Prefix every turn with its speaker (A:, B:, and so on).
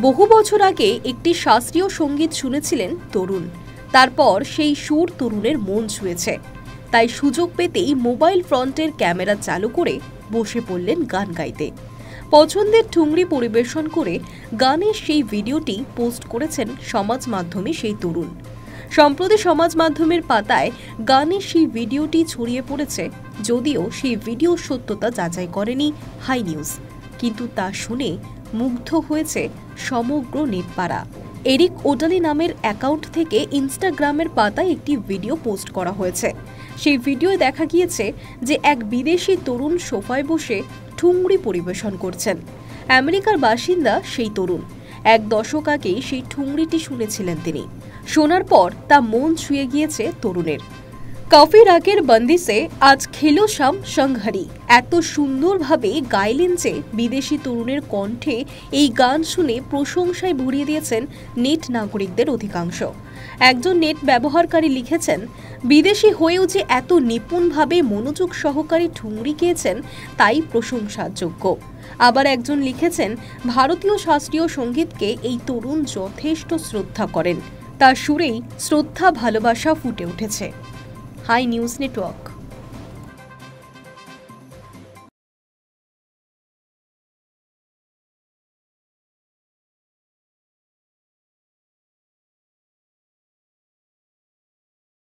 A: বহু বছর আগে একটি শাস্ত্রীয় সঙ্গীত শুনেছিলেন তরুণ। তারপর সেই সুর তরুণের মন ছুঁয়েছে। তাই সুযোগ পেতেই মোবাইল ফ্রন্টের ক্যামেরা চালু করে বসে পড়লেন গান গাইতে। পছন্দের ঠুংরি পরিবেশন করে গানের সেই ভিডিওটি পোস্ট করেছেন সমাজ মাধ্যমে সেই তরুণ। সম্প্রতি সমাজ মাধ্যমের পাতায় গানের সেই ভিডিওটি ছড়িয়ে পড়েছে, যদিও সেই ভিডিওর সত্যতা যাচাই করেনি হাই নিউজ, কিন্তু তা শুনে মুগ্ধ হয়েছে সমগ্র নেটপাড়া। এরিক ওডালি নামের অ্যাকাউন্ট থেকে ইনস্টাগ্রামের পাতায় একটি ভিডিও পোস্ট করা হয়েছে। সেই ভিডিওয় দেখা গিয়েছে যে এক বিদেশি তরুণ সোফায় বসে ঠুংরি পরিবেশন করছেন। আমেরিকার বাসিন্দা সেই তরুণ। এক দশক আগেই সেই ঠুংরিটি শুনেছিলেন তিনি। শোনার পর তা মন ছুঁয়ে গিয়েছে তরুণের। কাফি রাগের বন্দিশে আজ খেলো শাম সংঘারি এত সুন্দরভাবে গাইলেন যে বিদেশি তরুণের কণ্ঠে এই গান শুনে প্রশংসায় ভরিয়ে দিয়েছেন নেট নাগরিকদের অধিকাংশ। একজন নেট ব্যবহারকারী লিখেছেন, বিদেশি হয়েও যে এত নিপুণভাবে মনোযোগ সহকারে ঠুংরি গেয়েছেন তাই প্রশংসার যোগ্য। আবার একজন লিখেছেন, ভারতীয় শাস্ত্রীয় সঙ্গীতকে এই তরুণ যথেষ্ট শ্রদ্ধা করেন। তার সুরেই শ্রদ্ধা ভালোবাসা ফুটে উঠেছে। Hi news network.